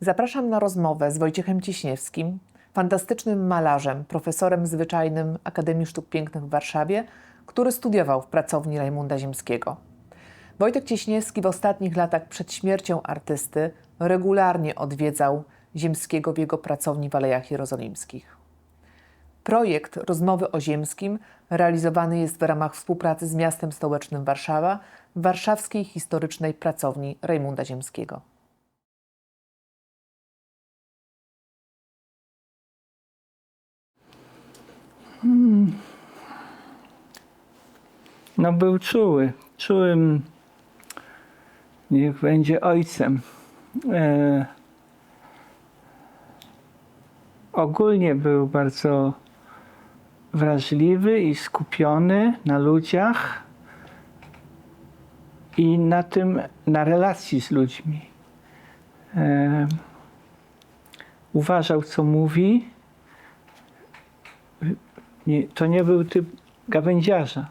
Zapraszam na rozmowę z Wojciechem Cieśniewskim, fantastycznym malarzem, profesorem zwyczajnym Akademii Sztuk Pięknych w Warszawie, który studiował w pracowni Rajmunda Ziemskiego. Wojtek Cieśniewski w ostatnich latach przed śmiercią artysty regularnie odwiedzał Ziemskiego w jego pracowni w Alejach Jerozolimskich. Projekt Rozmowy o Ziemskim realizowany jest w ramach współpracy z miastem stołecznym Warszawa w warszawskiej historycznej pracowni Rajmunda Ziemskiego. No był czułym, niech będzie ojcem. Ogólnie był bardzo wrażliwy i skupiony na ludziach i na relacji z ludźmi. Uważał, co mówi. To nie był typ gawędziarza.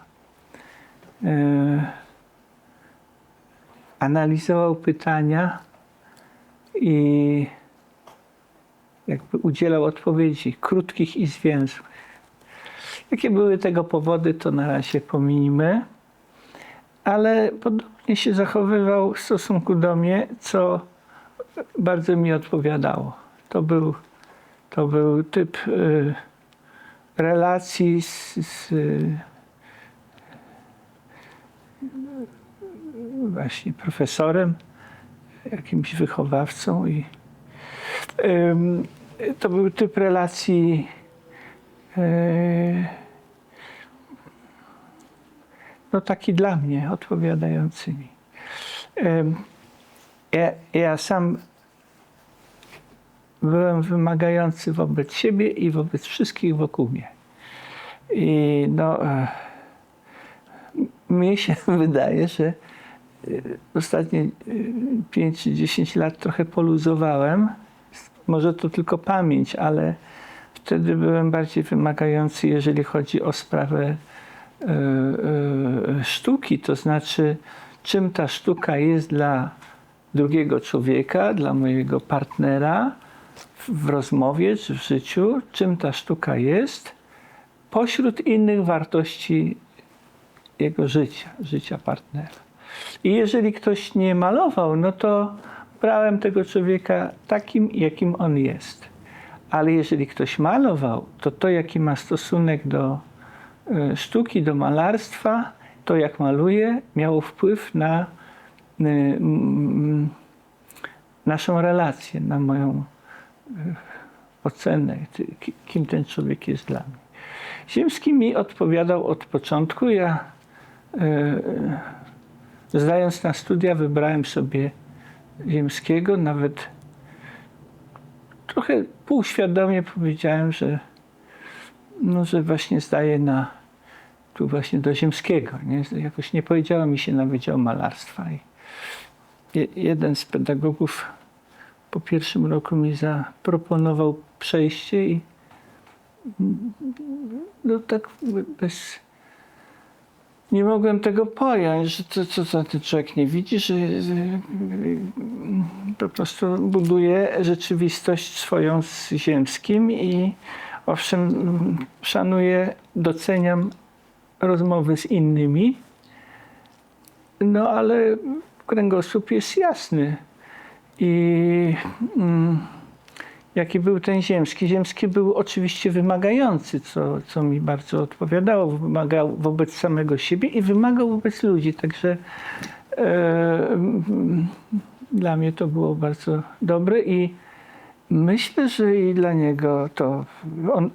Analizował pytania i jakby udzielał odpowiedzi krótkich i zwięzłych. Jakie były tego powody, to na razie pominijmy, ale podobnie się zachowywał w stosunku do mnie, co bardzo mi odpowiadało. To był typ relacji z właśnie profesorem, jakimś wychowawcą i to był typ relacji no taki dla mnie odpowiadający mi. Ja sam byłem wymagający wobec siebie i wobec wszystkich wokół mnie. I no, mnie się wydaje, że ostatnie 5 czy 10 lat trochę poluzowałem. Może to tylko pamięć, ale wtedy byłem bardziej wymagający, jeżeli chodzi o sprawę sztuki. To znaczy, czym ta sztuka jest dla drugiego człowieka, dla mojego partnera w rozmowie czy w życiu, czym ta sztuka jest pośród innych wartości jego życia partnera. I jeżeli ktoś nie malował, no to brałem tego człowieka takim, jakim on jest. Ale jeżeli ktoś malował, to jaki ma stosunek do sztuki, do malarstwa, to jak maluje, miało wpływ na naszą relację, na moją ocenę, kim ten człowiek jest dla mnie. Ziemski mi odpowiadał od początku. Ja zdając na studia wybrałem sobie Ziemskiego, nawet trochę półświadomie powiedziałem, że właśnie zdaję tu właśnie do Ziemskiego. Nie? Jakoś nie powiedziało mi się na Wydział Malarstwa. I jeden z pedagogów po pierwszym roku mi zaproponował przejście i no tak nie mogłem tego pojąć, że co ten człowiek nie widzi, że po prostu buduje rzeczywistość swoją z Ziemskim i owszem, szanuję, doceniam rozmowy z innymi, no ale kręgosłup jest jasny. I jaki był ten Ziemski? Ziemski był oczywiście wymagający, co mi bardzo odpowiadało. Wymagał wobec samego siebie i wymagał wobec ludzi. Także dla mnie to było bardzo dobre i myślę, że i dla niego to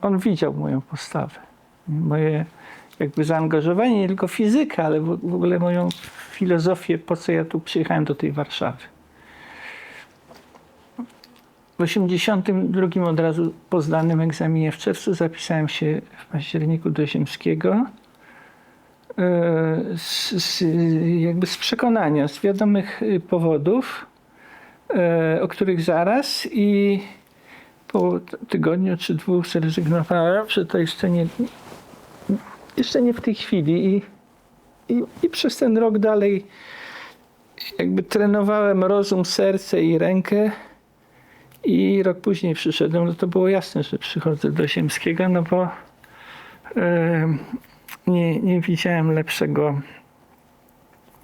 on widział moją postawę. Moje jakby zaangażowanie, nie tylko fizyka, ale w ogóle moją filozofię, po co ja tu przyjechałem do tej Warszawy. W 1982 od razu po zdanym egzaminie w czerwcu zapisałem się w październiku do Ziemskiego jakby z przekonania, z wiadomych powodów, o których zaraz i po tygodniu czy dwóch zrezygnowałem, że to jeszcze nie w tej chwili i przez ten rok dalej jakby trenowałem rozum, serce i rękę I rok później przyszedłem, no to było jasne, że przychodzę do Ziemskiego, no bo nie widziałem lepszego,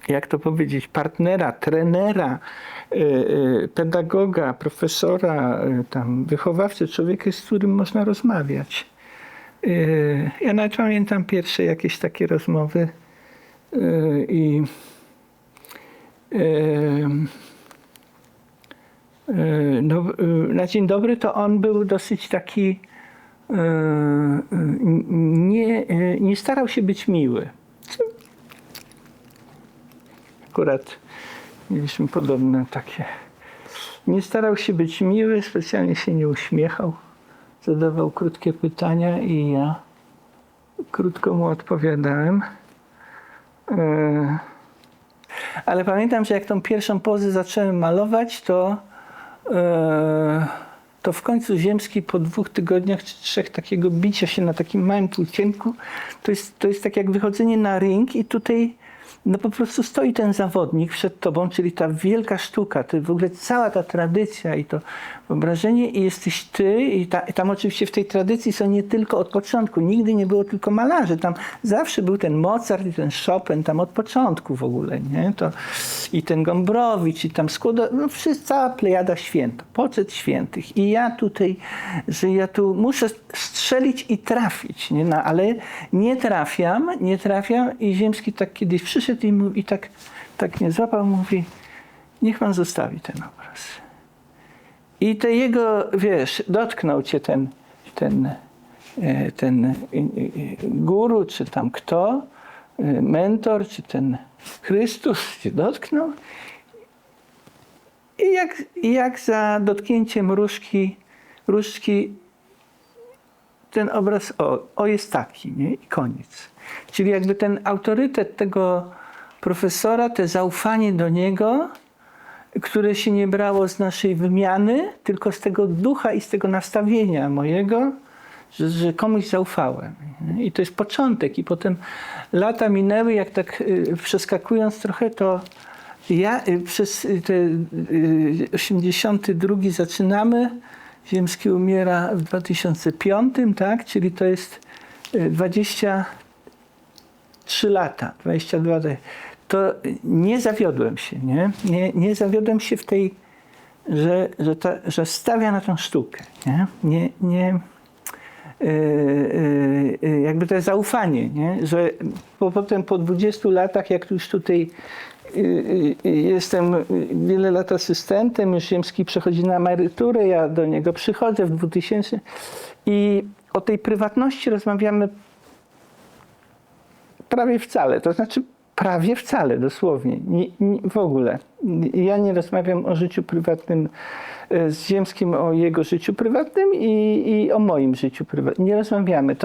jak to powiedzieć, partnera, trenera, pedagoga, profesora, tam wychowawcy, człowieka, z którym można rozmawiać. Ja nawet pamiętam pierwsze jakieś takie rozmowy no, na dzień dobry to on był dosyć taki, nie starał się być miły. Akurat mieliśmy podobne takie. Nie starał się być miły, specjalnie się nie uśmiechał. Zadawał krótkie pytania i ja krótko mu odpowiadałem. Ale pamiętam, że jak tą pierwszą pozę zacząłem malować, to w końcu Ziemski po 2 tygodniach czy 3 takiego bicia się na takim małym płócienku, to jest tak jak wychodzenie na ring i tutaj no po prostu stoi ten zawodnik przed tobą, czyli ta wielka sztuka, to w ogóle cała ta tradycja i to wyobrażenie i jesteś ty i tam oczywiście w tej tradycji są nie tylko od początku, nigdy nie było tylko malarzy, tam zawsze był ten Mozart i ten Chopin, tam od początku w ogóle, nie? To, i ten Gombrowicz i tam Skłoda, no cała plejada święta, poczet świętych i ja tutaj, że ja tu muszę strzelić i trafić, nie? No, ale nie trafiam i Ziemski tak kiedyś przyszedł i tak mnie złapał, mówi, niech pan zostawi ten obraz. I te jego, wiesz, dotknął cię ten guru, czy tam kto, mentor, czy ten Chrystus cię dotknął. I jak za dotknięciem różdżki ten obraz, jest taki, nie? I koniec. Czyli jakby ten autorytet tego profesora, te zaufanie do niego, które się nie brało z naszej wymiany, tylko z tego ducha i z tego nastawienia mojego, że komuś zaufałem. I to jest początek. I potem lata minęły, jak tak przeskakując trochę, to ja przez te 82 zaczynamy. Ziemski umiera w 2005, tak? Czyli to jest 23 lata, 22 lata. To nie zawiodłem się, nie zawiodłem się w tej, że stawia na tą sztukę, jakby to jest zaufanie, nie? Że potem po 20 latach, jak już tutaj jestem wiele lat asystentem, już Ziemski przechodzi na emeryturę, ja do niego przychodzę w 2000 i o tej prywatności rozmawiamy prawie wcale, to znaczy prawie wcale, dosłownie, w ogóle. Ja nie rozmawiam o życiu prywatnym z Ziemskim, o jego życiu prywatnym i o moim życiu prywatnym. Nie rozmawiamy.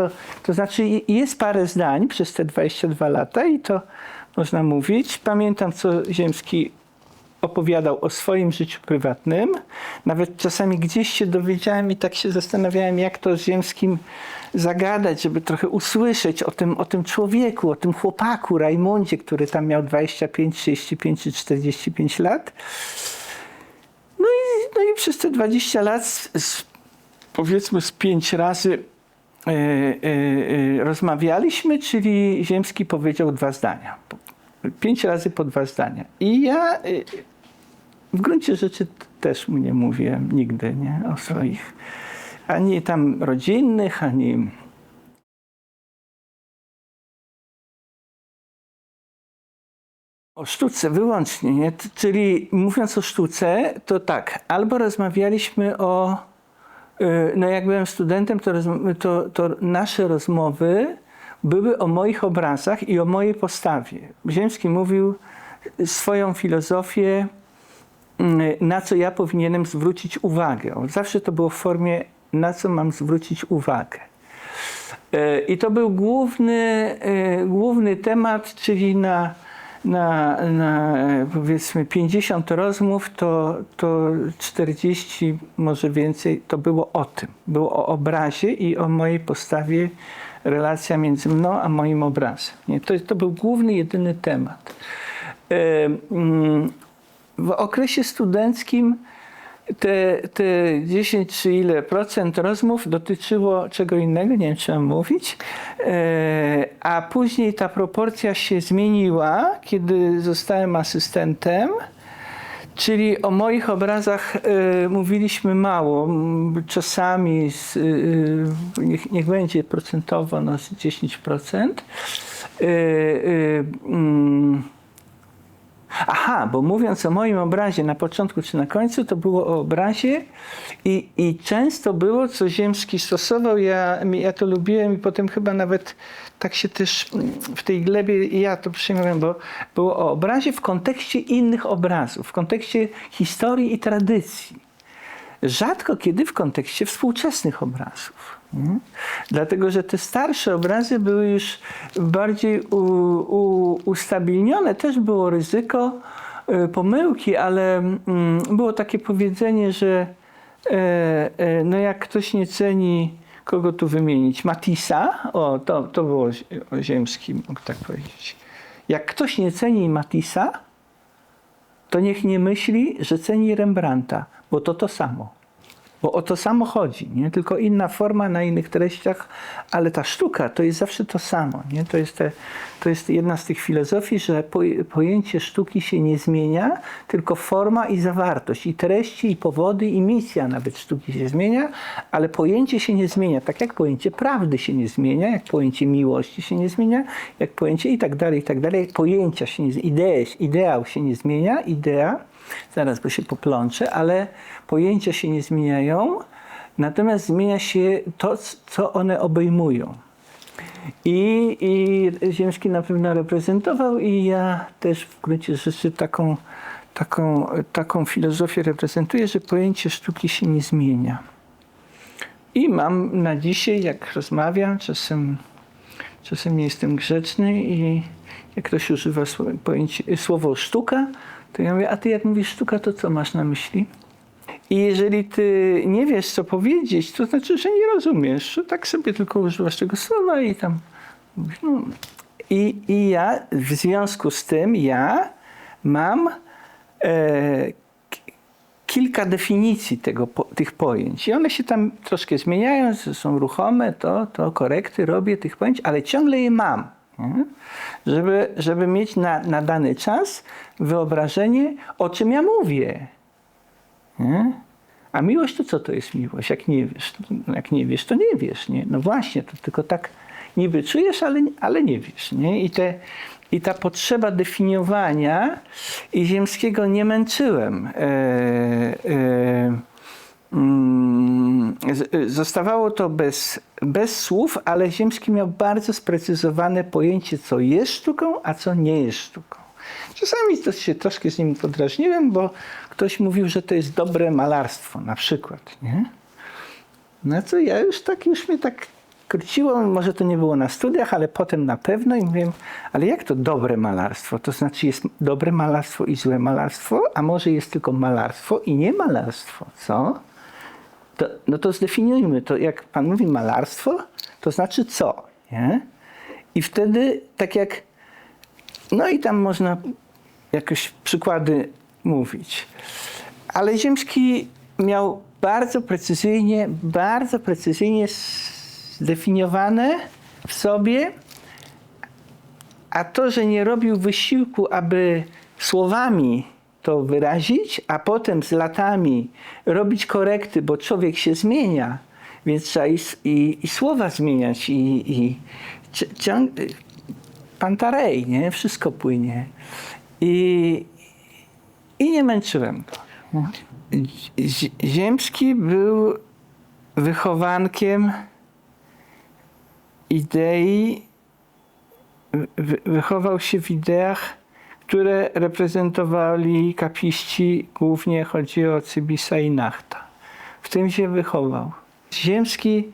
To znaczy jest parę zdań przez te 22 lata i to można mówić. Pamiętam, co Ziemski opowiadał o swoim życiu prywatnym. Nawet czasami gdzieś się dowiedziałem i tak się zastanawiałem, jak to z Ziemskim zagadać, żeby trochę usłyszeć o tym człowieku, o tym chłopaku Rajmundzie, który tam miał 25, 35 czy 45 lat. No i przez te 20 lat powiedzmy z 5 razy rozmawialiśmy, czyli Ziemski powiedział 2 zdania. 5 razy po 2 zdania. I ja w gruncie rzeczy też mu nie mówiłem nigdy, nie? O swoich ani tam rodzinnych, ani o sztuce wyłącznie, nie? Czyli mówiąc o sztuce, to tak, albo rozmawialiśmy no jak byłem studentem, to nasze rozmowy były o moich obrazach i o mojej postawie. Ziemski mówił swoją filozofię, na co ja powinienem zwrócić uwagę. Zawsze to było w formie, na co mam zwrócić uwagę. I to był główny temat, czyli na powiedzmy 50 rozmów, to 40, może więcej, to było o tym. Było o obrazie i o mojej postawie, relacja między mną a moim obrazem. Nie? To był główny, jedyny temat. W okresie studenckim te 10 czy ile procent rozmów dotyczyło czego innego, nie wiem czy mam mówić, a później ta proporcja się zmieniła, kiedy zostałem asystentem, czyli o moich obrazach mówiliśmy mało, czasami niech będzie procentowo no, z 10%. Aha, bo mówiąc o moim obrazie na początku czy na końcu, to było o obrazie i często było, co Ziemski stosował, ja to lubiłem i potem chyba nawet tak się też w tej glebie ja to przyjmowałem, bo było o obrazie w kontekście innych obrazów, w kontekście historii i tradycji. Rzadko kiedy w kontekście współczesnych obrazów. Nie? Dlatego, że te starsze obrazy były już bardziej ustabilnione. Też było ryzyko pomyłki, ale było takie powiedzenie, że no jak ktoś nie ceni, kogo tu wymienić? Matissa? O, to było o Ziemskim, mógł tak powiedzieć. Jak ktoś nie ceni Matissa, to niech nie myśli, że ceni Rembrandta, bo to samo. Bo o to samo chodzi, nie? Tylko inna forma na innych treściach, ale ta sztuka to jest zawsze to samo. Nie? To jest jedna z tych filozofii, że pojęcie sztuki się nie zmienia, tylko forma i zawartość, i treści, i powody, i misja nawet sztuki się zmienia, ale pojęcie się nie zmienia, tak jak pojęcie prawdy się nie zmienia, jak pojęcie miłości się nie zmienia, jak pojęcie i tak dalej, pojęcia się nie zmienia, ideał się nie zmienia, idea, zaraz, bo się poplączę, ale pojęcia się nie zmieniają, natomiast zmienia się to, co one obejmują. I Ziemski na pewno reprezentował i ja też w gruncie rzeczy taką filozofię reprezentuję, że pojęcie sztuki się nie zmienia. I mam na dzisiaj, jak rozmawiam, czasem nie jestem grzeczny i jak ktoś używa słowo sztuka, to ja mówię, a ty jak mówisz sztuka, to co masz na myśli? I jeżeli ty nie wiesz, co powiedzieć, to znaczy, że nie rozumiesz, że tak sobie tylko używasz tego słowa i tam mówisz, no. I ja w związku z tym mam kilka definicji tych pojęć. I one się tam troszkę zmieniają, są ruchome, to korekty robię tych pojęć, ale ciągle je mam. Nie? Żeby mieć na dany czas wyobrażenie, o czym ja mówię. Nie? A miłość to co to jest miłość? Jak nie wiesz, to nie wiesz. Nie? No właśnie, to tylko tak niby czujesz, ale nie wiesz. Nie? I ta potrzeba definiowania i Ziemskiego nie męczyłem. Zostawało to bez słów, ale Ziemski miał bardzo sprecyzowane pojęcie, co jest sztuką, a co nie jest sztuką. Czasami to się troszkę z nim podrażniłem, bo ktoś mówił, że to jest dobre malarstwo, na przykład. Nie? No to ja już mnie tak króciło, może to nie było na studiach, ale potem na pewno i mówiłem, ale jak to dobre malarstwo? To znaczy jest dobre malarstwo i złe malarstwo, a może jest tylko malarstwo i nie malarstwo, co? No to zdefiniujmy to, jak pan mówi malarstwo, to znaczy co? Nie? I wtedy tak jak, no i tam można jakoś przykłady mówić. Ale Ziemski miał bardzo precyzyjnie zdefiniowane w sobie, a to, że nie robił wysiłku, aby słowami to wyrazić, a potem z latami robić korekty, bo człowiek się zmienia, więc trzeba i słowa zmieniać, pantarej, nie? Wszystko płynie. I nie męczyłem go. Ziemski był wychowankiem idei, wychował się w ideach, które reprezentowali kapiści, głównie chodzi o Cybisa i Nachta. W tym się wychował. Ziemski,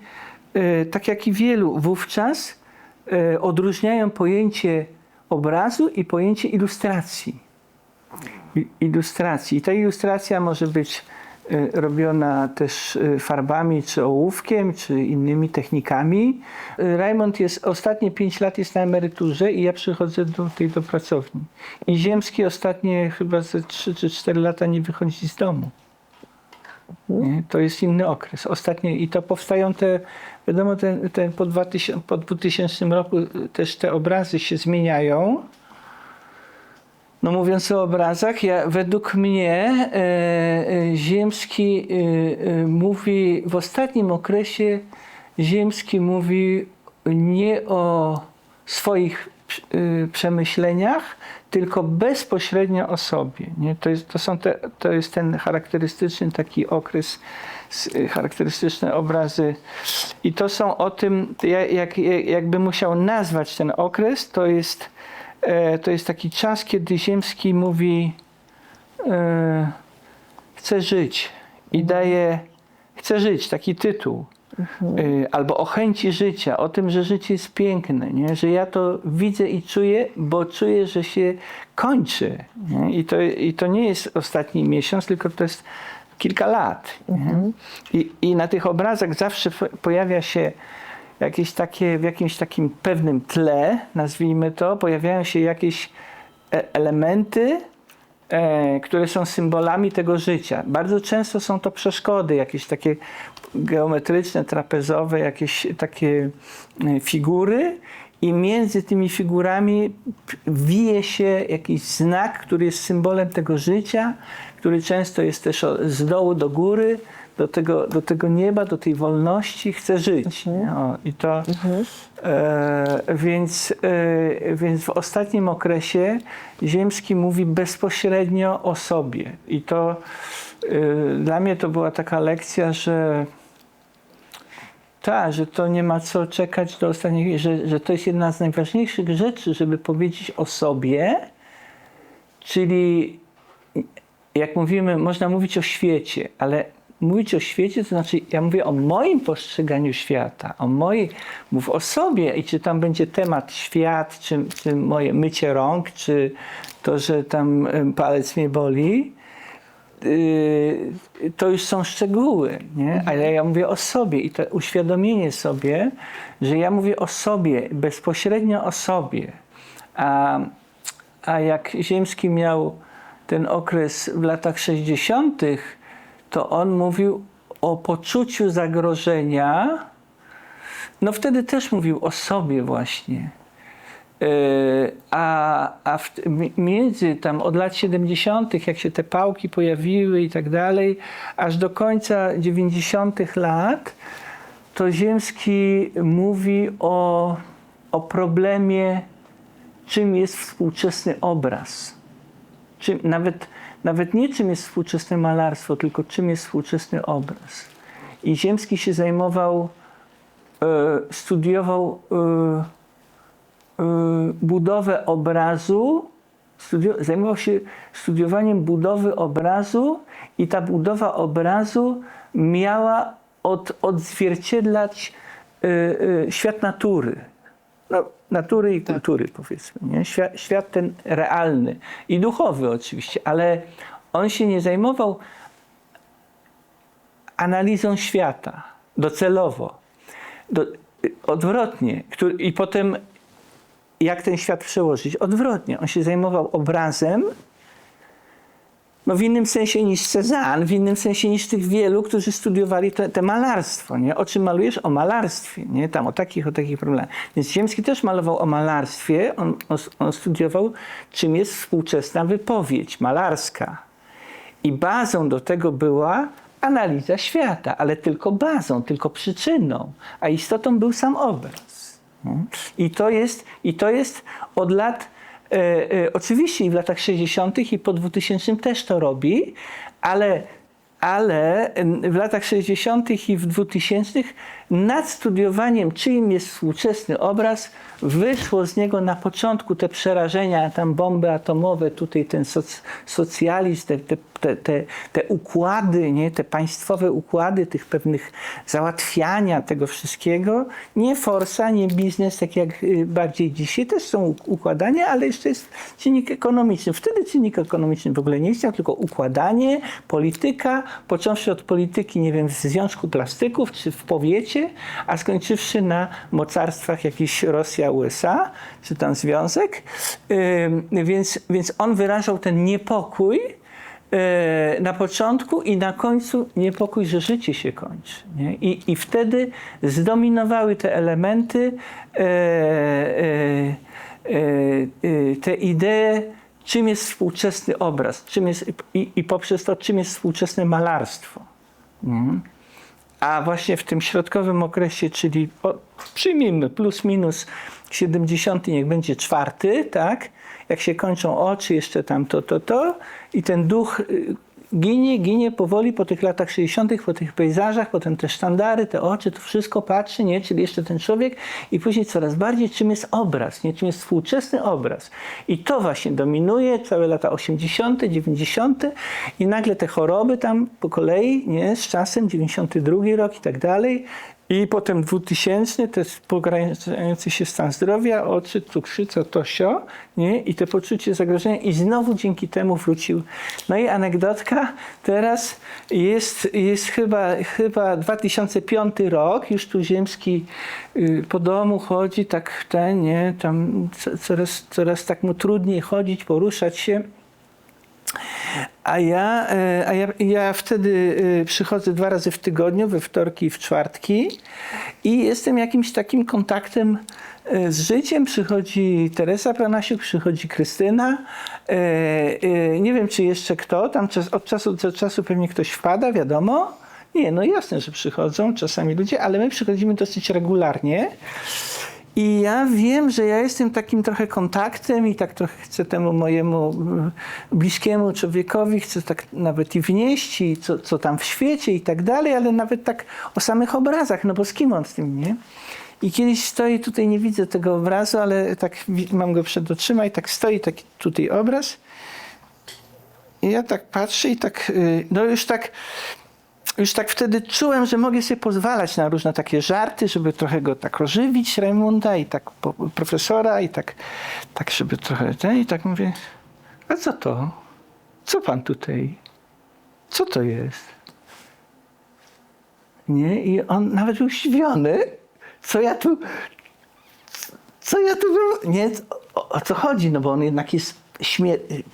tak jak i wielu wówczas, odróżniają pojęcie obrazu i pojęcie ilustracji. I ta ilustracja może być robiona też farbami, czy ołówkiem, czy innymi technikami. Rajmund ostatnie 5 lat jest na emeryturze i ja przychodzę do pracowni. I Ziemski ostatnie chyba ze 3 czy 4 lata nie wychodzi z domu. Nie? To jest inny okres. Ostatnie, i to powstają te, wiadomo, po 2000 roku też te obrazy się zmieniają. No mówiąc o obrazach, według mnie Ziemski mówi, w ostatnim okresie Ziemski mówi nie o swoich przemyśleniach, tylko bezpośrednio o sobie. Nie? To jest ten charakterystyczny taki okres, charakterystyczne obrazy. I to są o tym, jakby musiał nazwać ten okres, to jest taki czas, kiedy Ziemski mówi chcę żyć i daje chcę żyć, taki tytuł. Albo o chęci życia, o tym, że życie jest piękne, nie? Że ja to widzę i czuję, bo czuję, że się kończy. Nie? I to nie jest ostatni miesiąc, tylko to jest kilka lat. I na tych obrazach zawsze pojawia się jakieś takie, w jakimś takim pewnym tle, nazwijmy to, pojawiają się jakieś elementy, które są symbolami tego życia. Bardzo często są to przeszkody, jakieś takie geometryczne, trapezowe, jakieś takie figury i między tymi figurami wije się jakiś znak, który jest symbolem tego życia, który często jest też z dołu do góry, do tego nieba, do tej wolności chce żyć. I to, więc w ostatnim okresie Ziemski mówi bezpośrednio o sobie. I to dla mnie to była taka lekcja, że to nie ma co czekać do ostatniej, że to jest jedna z najważniejszych rzeczy, żeby powiedzieć o sobie, czyli jak mówimy, można mówić o świecie, ale mówić o świecie, to znaczy ja mówię o moim postrzeganiu świata, mów o sobie i czy tam będzie temat świat, czy moje mycie rąk, czy to, że tam palec mnie boli, to już są szczegóły, nie? Ale ja mówię o sobie i to uświadomienie sobie, że ja mówię o sobie, bezpośrednio o sobie. A jak Ziemski miał ten okres w latach 60., to on mówił o poczuciu zagrożenia. No wtedy też mówił o sobie właśnie. Między tam od lat 70., jak się te pałki pojawiły i tak dalej, aż do końca 90. lat, to Ziemski mówi o problemie, czym jest współczesny obraz. Nawet nie czym jest współczesne malarstwo, tylko czym jest współczesny obraz. I Ziemski się zajmował, studiował budowę obrazu, zajmował się studiowaniem budowy obrazu i ta budowa obrazu miała odzwierciedlać świat natury. No, natury i kultury, powiedzmy. Nie? Świat ten realny i duchowy oczywiście, ale on się nie zajmował analizą świata docelowo. Odwrotnie. I potem jak ten świat przełożyć? Odwrotnie. On się zajmował obrazem, no w innym sensie niż Cézanne, w innym sensie niż tych wielu, którzy studiowali te malarstwo. Nie? O czym malujesz? O malarstwie. Nie? Tam o takich problemach. Więc Ziemski też malował o malarstwie. On studiował, czym jest współczesna wypowiedź malarska. I bazą do tego była analiza świata, ale tylko bazą, tylko przyczyną. A istotą był sam obraz. I to jest od lat, oczywiście i w latach 60. i po 2000 też to robi, ale w latach 60. i w 2000 nad studiowaniem, czym jest współczesny obraz, wyszło z niego na początku te przerażenia, tam bomby atomowe, tutaj ten socjalizm, te układy, nie? Te państwowe układy tych pewnych załatwiania tego wszystkiego. Nie forsa, nie biznes, tak jak bardziej dzisiaj. Też są układania, ale jeszcze jest czynnik ekonomiczny. Wtedy czynnik ekonomiczny w ogóle nie istniał, tylko układanie, polityka, począwszy od polityki, nie wiem, w Związku Plastyków, czy w powiecie, a skończywszy na mocarstwach jakichś Rosja, USA, czy tam Związek. Więc on wyrażał ten niepokój na początku i na końcu niepokój, że życie się kończy. Nie? I wtedy zdominowały te elementy, te idee, czym jest współczesny obraz, i poprzez to, czym jest współczesne malarstwo. A właśnie w tym środkowym okresie, czyli przyjmijmy plus minus 70, niech będzie 4, tak? Jak się kończą oczy, jeszcze tam to i ten duch ginie powoli po tych latach 60., po tych pejzażach, potem te sztandary, te oczy, to wszystko patrzy, nie? Czyli jeszcze ten człowiek i później coraz bardziej, czym jest obraz, nie? Czym jest współczesny obraz. I to właśnie dominuje całe lata 80., 90. i nagle te choroby tam po kolei, nie? Z czasem, 92 rok i tak dalej. I potem 2000, to jest pogarszający się stan zdrowia, oczy, cukrzyca, to sio, nie? I to poczucie zagrożenia i znowu dzięki temu wrócił. No i anegdotka, teraz jest chyba 2005 rok, już tu Ziemski po domu chodzi, tak nie? Tam coraz tak mu trudniej chodzić, poruszać się. A ja wtedy przychodzę 2 razy w tygodniu, we wtorki i w czwartki i jestem jakimś takim kontaktem z życiem. Przychodzi Teresa Pranasiuk, przychodzi Krystyna. Nie wiem, czy jeszcze kto, tam od czasu do czasu pewnie ktoś wpada, wiadomo. Nie, no jasne, że przychodzą czasami ludzie, ale my przychodzimy dosyć regularnie. I ja wiem, że ja jestem takim trochę kontaktem i tak trochę chcę temu mojemu bliskiemu człowiekowi, chcę tak nawet i wnieść, i co tam w świecie i tak dalej, ale nawet tak o samych obrazach, no bo z kim on z tym, nie? I kiedyś stoi, tutaj nie widzę tego obrazu, ale tak mam go przed oczyma i tak stoi taki tutaj obraz. I ja tak patrzę i tak, no już tak wtedy czułem, że mogę sobie pozwalać na różne takie żarty, żeby trochę go tak ożywić, Rajmunda i tak profesora i tak żeby trochę i tak mówię, a co to? Co pan tutaj? Co to jest? Nie? I on nawet był zdziwiony, co ja tu nie? O co chodzi? No bo on jednak jest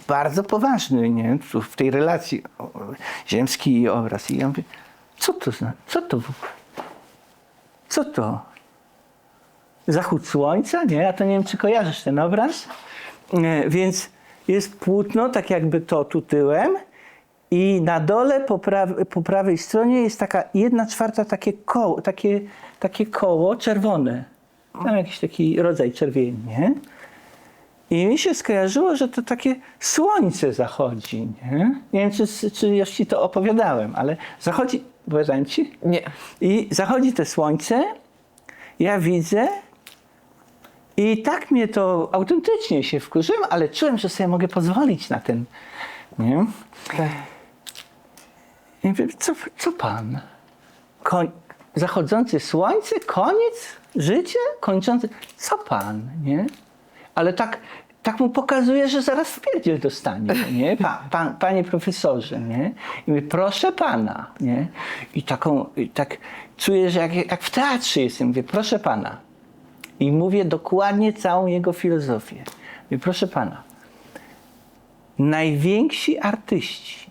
bardzo poważny, nie? Tu w tej relacji Ziemski i obraz. I ja mówię, co to znaczy? Co to w ogóle? Co to? Zachód słońca? Nie? Ja to nie wiem, czy kojarzysz ten obraz. Więc jest płótno, tak jakby to tu tyłem i na dole po prawej stronie jest taka 1/4 takie koło czerwone. Tam jakiś taki rodzaj czerwieni, nie? I mi się skojarzyło, że to takie słońce zachodzi. Nie wiem, czy już ci to opowiadałem, ale zachodzi, opowiadałem ci? Nie. I zachodzi to słońce, ja widzę i tak mnie to autentycznie się wkurzyłem, ale czułem, że sobie mogę pozwolić na ten, nie? Tak. I mówię, co pan? Zachodzące słońce? Koniec? Życie? Kończące? Co pan? Nie? Ale tak mu pokazuje, że zaraz wpierdziel dostanie, nie? Panie profesorze, nie? I mówię, proszę pana, nie? I tak czuję, że jak w teatrze jestem, mówię, proszę pana. I mówię dokładnie całą jego filozofię. Mówię, proszę pana, najwięksi artyści,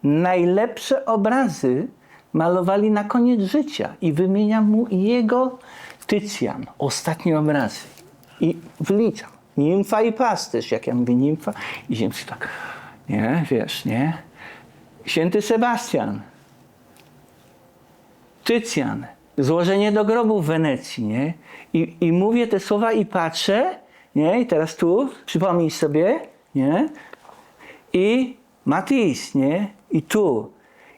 najlepsze obrazy malowali na koniec życia i wymieniam mu jego Tycjan, ostatnie obrazy. I wliczam. Nimfa i pasterz, jak ja mówię nimfa. I Ziemski tak, nie, wiesz, nie? Święty Sebastian, Tycjan, złożenie do grobu w Wenecji, nie? I mówię te słowa i patrzę, nie? I teraz tu, przypomnij sobie, nie? I Matisse, nie? I tu.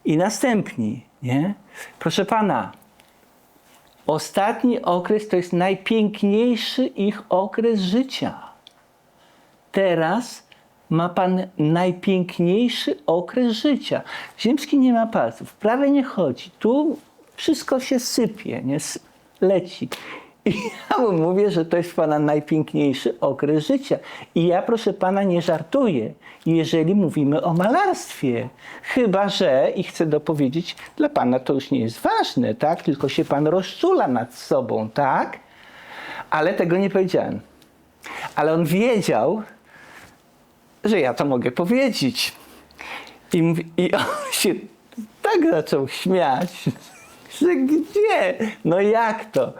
I następni, nie? Proszę pana, ostatni okres to jest najpiękniejszy ich okres życia. Teraz ma pan najpiękniejszy okres życia. Ziemski nie ma palców, prawie nie chodzi. Tu wszystko się sypie, nie? Leci. I ja mu mówię, że to jest pana najpiękniejszy okres życia. I ja, proszę pana, nie żartuję, jeżeli mówimy o malarstwie. Chyba że, i chcę dopowiedzieć, dla pana to już nie jest ważne, tak? Tylko się pan rozczula nad sobą, tak? Ale tego nie powiedziałem. Ale on wiedział, że ja to mogę powiedzieć. I on się tak zaczął śmiać, że gdzie? No jak to?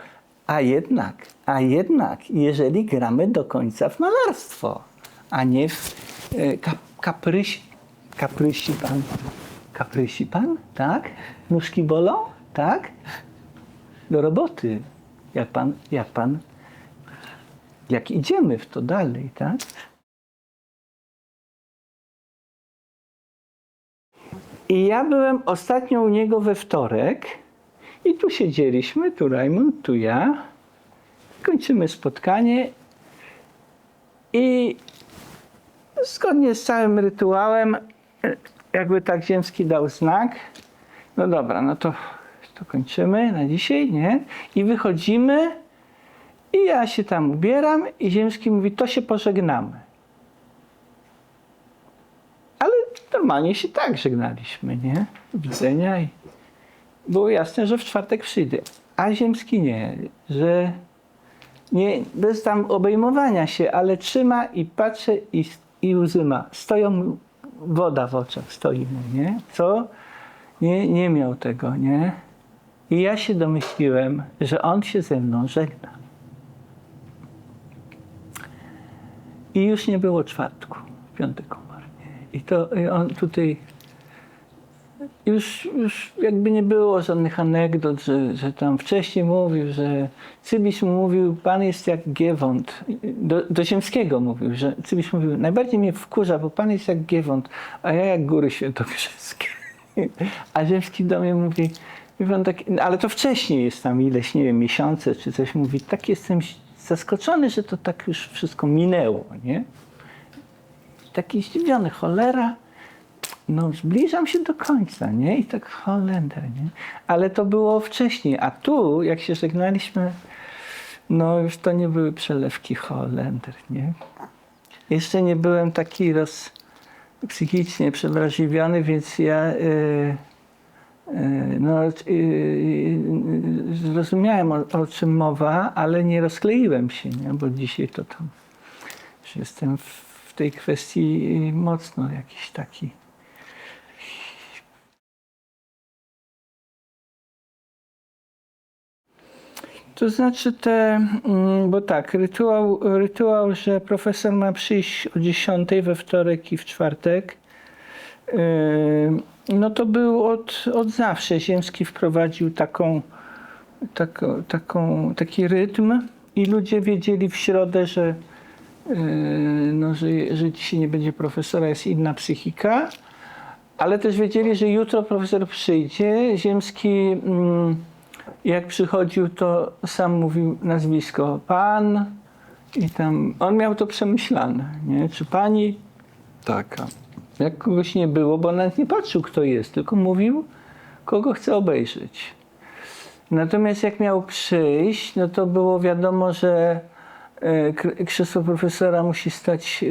A jednak, jeżeli gramy do końca w malarstwo, a nie w kaprysi pan, tak? Nóżki bolą, tak? Do roboty. Jak idziemy w to dalej, tak? I ja byłem ostatnio u niego we wtorek i tu siedzieliśmy, tu Rajmund, tu ja. Kończymy spotkanie i zgodnie z całym rytuałem, jakby tak Ziemski dał znak, no dobra, no to kończymy na dzisiaj, nie? I wychodzimy i ja się tam ubieram i Ziemski mówi, to się pożegnamy. Ale normalnie się tak żegnaliśmy, nie? Do widzenia i było jasne, że w czwartek przyjdę. A Ziemski nie, że nie, bez tam obejmowania się, ale trzyma i patrzy i łzy ma. Stoją, woda w oczach stoi mu, nie? Co? Nie miał tego, nie? I ja się domyśliłem, że on się ze mną żegna. I już nie było czwartku, w piątek umarł. I on tutaj już jakby nie było żadnych anegdot, że tam wcześniej mówił, że Cybisz mu mówił, pan jest jak Giewont. Do Ziemskiego mówił, że Cybisz mówił, najbardziej mnie wkurza, bo pan jest jak Giewont, a ja jak góry świętokrzyskie. A Ziemski do mnie mówi, tak, ale to wcześniej jest tam ileś, nie wiem, miesiące czy coś, mówi, tak jestem zaskoczony, że to tak już wszystko minęło, nie? Taki zdziwiony, cholera, no zbliżam się do końca, nie? I tak Holender, nie? Ale to było wcześniej, a tu, jak się żegnaliśmy, no już to nie były przelewki Holender, nie? Jeszcze nie byłem taki psychicznie przewrażliwiony, więc ja zrozumiałem o czym mowa, ale nie rozkleiłem się, nie? Bo dzisiaj to tam, że jestem w tej kwestii mocno jakiś taki. To znaczy bo tak, rytuał, że profesor ma przyjść o 10 we wtorek i w czwartek, no to był od zawsze. Ziemski wprowadził taki rytm i ludzie wiedzieli w środę, że dzisiaj nie będzie profesora, jest inna psychika, ale też wiedzieli, że jutro profesor przyjdzie. Ziemski jak przychodził, to sam mówił nazwisko pan i tam on miał to przemyślane, nie? Czy pani taka. Jak kogoś nie było, bo nawet nie patrzył, kto jest, tylko mówił, kogo chce obejrzeć. Natomiast jak miał przyjść, no to było wiadomo, że krzesło profesora musi stać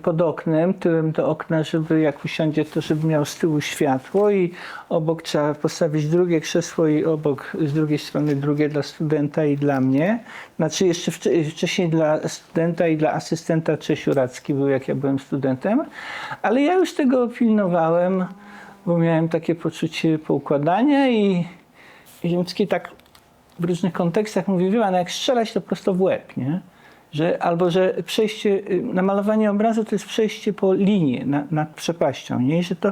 pod oknem, tyłem do okna, żeby jak usiądzie, to żeby miał z tyłu światło i obok trzeba postawić drugie krzesło i obok z drugiej strony drugie dla studenta i dla mnie. Znaczy jeszcze wcześniej dla studenta i dla asystenta Czesiu Radzki był, jak ja byłem studentem, ale ja już tego pilnowałem, bo miałem takie poczucie poukładania i Ziemski tak w różnych kontekstach mówi, wie pan, jak strzelać to prosto w łeb, nie? Albo że przejście, namalowanie obrazu to jest przejście po linii nad przepaścią, nie? I że to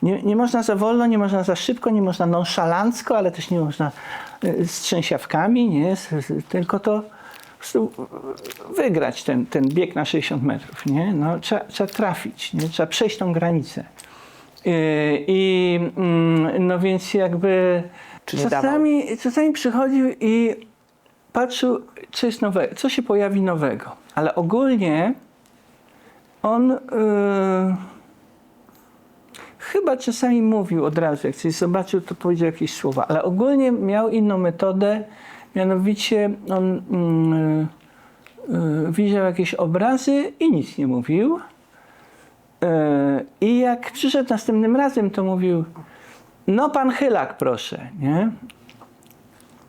nie można za wolno, nie można za szybko, nie można nonszalancko, ale też nie można z trzęsiawkami, nie? Tylko to po prostu wygrać ten bieg na 60 metrów, nie? No, trzeba trafić, nie? Trzeba przejść tą granicę. No więc jakby czasami przychodził i patrzył, co jest nowego, co się pojawi nowego. Ale ogólnie on chyba czasami mówił od razu, jak coś zobaczył, to powiedział jakieś słowa. Ale ogólnie miał inną metodę, mianowicie on widział jakieś obrazy i nic nie mówił. I jak przyszedł następnym razem, to mówił, no pan Chylak proszę, nie?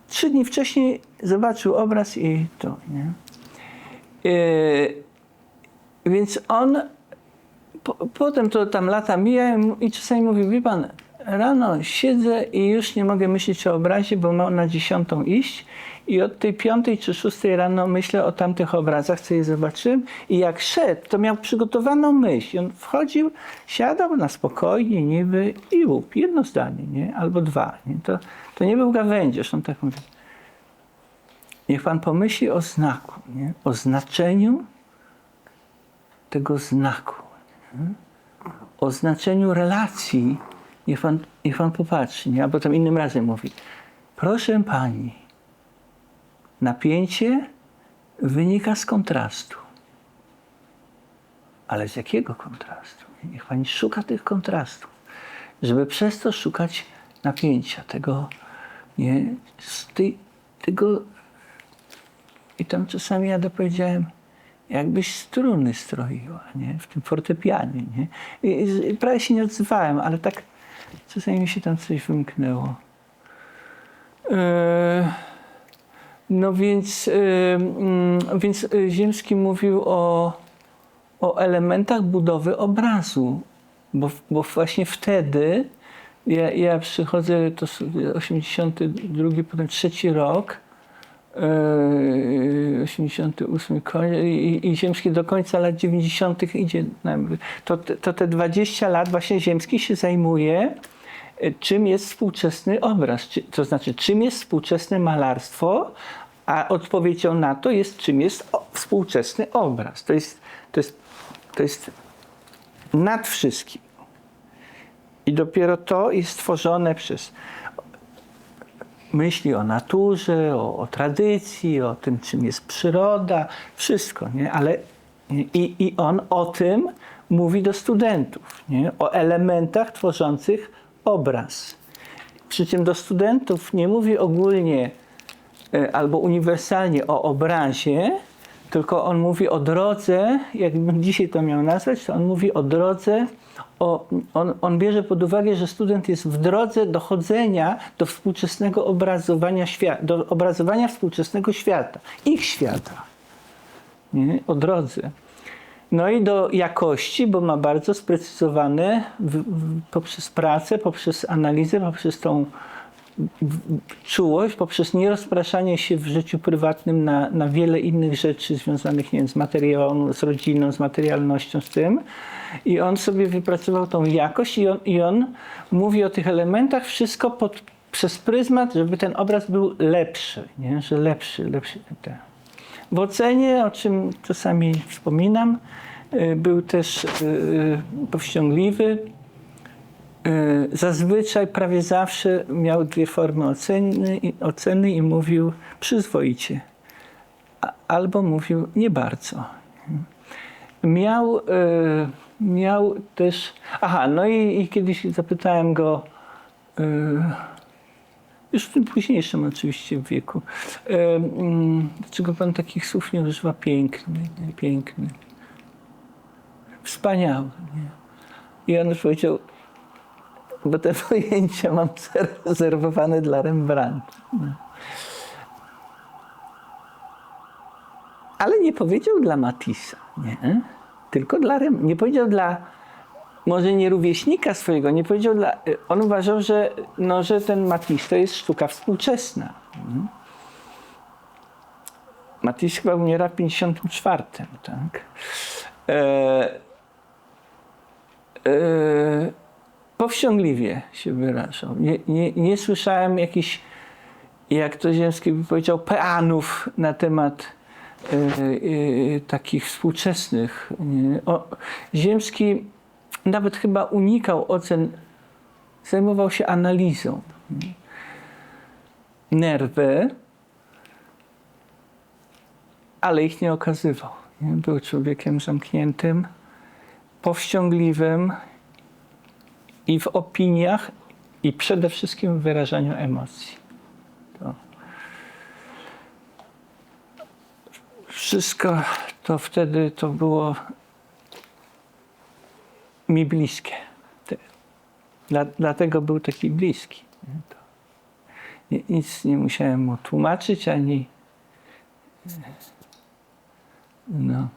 3 dni wcześniej zobaczył obraz i to, nie? Więc on potem to tam lata mijają i czasami mówi, wie pan, rano siedzę i już nie mogę myśleć o obrazie, bo mam na 10 iść i od tej 5 czy 6 rano myślę o tamtych obrazach, co je zobaczyłem i jak szedł, to miał przygotowaną myśl. I on wchodził, siadał na spokojnie niby i łup, jedno zdanie, nie? Albo dwa. Nie? To nie był gawędziarz, on tak mówi. Niech pan pomyśli o znaku, nie? O znaczeniu tego znaku, nie? O znaczeniu relacji. Niech pan popatrzy, nie? A potem innym razem mówi, proszę pani, napięcie wynika z kontrastu. Ale z jakiego kontrastu? Niech pani szuka tych kontrastów, żeby przez to szukać napięcia, tego, nie? Tego. I tam czasami ja dopowiedziałem, jakbyś struny stroiła, nie? W tym fortepianie, nie? I prawie się nie odzywałem, ale tak czasami mi się tam coś wymknęło. No więc Ziemski mówił o elementach budowy obrazu, bo właśnie wtedy, ja przychodzę, to 82, potem 3 rok, 88 i Ziemski do końca lat 90. idzie. To te 20 lat właśnie Ziemski się zajmuje, czym jest współczesny obraz, to znaczy czym jest współczesne malarstwo, a odpowiedzią na to jest czym jest współczesny obraz. To jest nad wszystkim. I dopiero to jest stworzone przez myśli o naturze, o tradycji, o tym, czym jest przyroda, wszystko, nie? Ale i on o tym mówi do studentów, nie? O elementach tworzących obraz. Przy czym do studentów nie mówi ogólnie albo uniwersalnie o obrazie, tylko on mówi o drodze, jakbym dzisiaj to miał nazwać, to on mówi o drodze, on bierze pod uwagę, że student jest w drodze dochodzenia do współczesnego obrazowania świata, do obrazowania współczesnego świata, ich świata, nie? O drodze. No i do jakości, bo ma bardzo sprecyzowane poprzez pracę, poprzez analizę, poprzez tą czułość, poprzez nierozpraszanie się w życiu prywatnym na wiele innych rzeczy związanych, nie wiem, z materiałem, z rodziną, z materialnością, z tym. I on sobie wypracował tą jakość i on mówi o tych elementach wszystko przez pryzmat, żeby ten obraz był lepszy, nie? Że lepszy. W ocenie, o czym czasami wspominam, był też powściągliwy. Zazwyczaj, prawie zawsze miał 2 formy oceny i mówił przyzwoicie. Albo mówił nie bardzo. Miał też... no i kiedyś zapytałem go, już w tym późniejszym oczywiście wieku, dlaczego pan takich słów nie używa? Piękny. Wspaniały. Nie? I on powiedział, bo te pojęcia mam zarezerwowane dla Rembrandta. No. Ale nie powiedział dla Matissa, nie? Tylko dla Rembrandta. Nie powiedział dla, może nie rówieśnika swojego, nie powiedział dla... On uważał, że ten Matisse to jest sztuka współczesna. Matisse chyba umiera w 54, tak? Powściągliwie się wyrażał. Nie słyszałem jakichś, jak to Ziemski by powiedział, peanów na temat takich współczesnych. Ziemski nawet chyba unikał ocen, zajmował się analizą. Nerwy, ale ich nie okazywał. Był człowiekiem zamkniętym, powściągliwym i w opiniach, i przede wszystkim w wyrażaniu emocji. Wszystko to wtedy to było mi bliskie. Dlatego był taki bliski. Nic nie musiałem mu tłumaczyć, ani... No.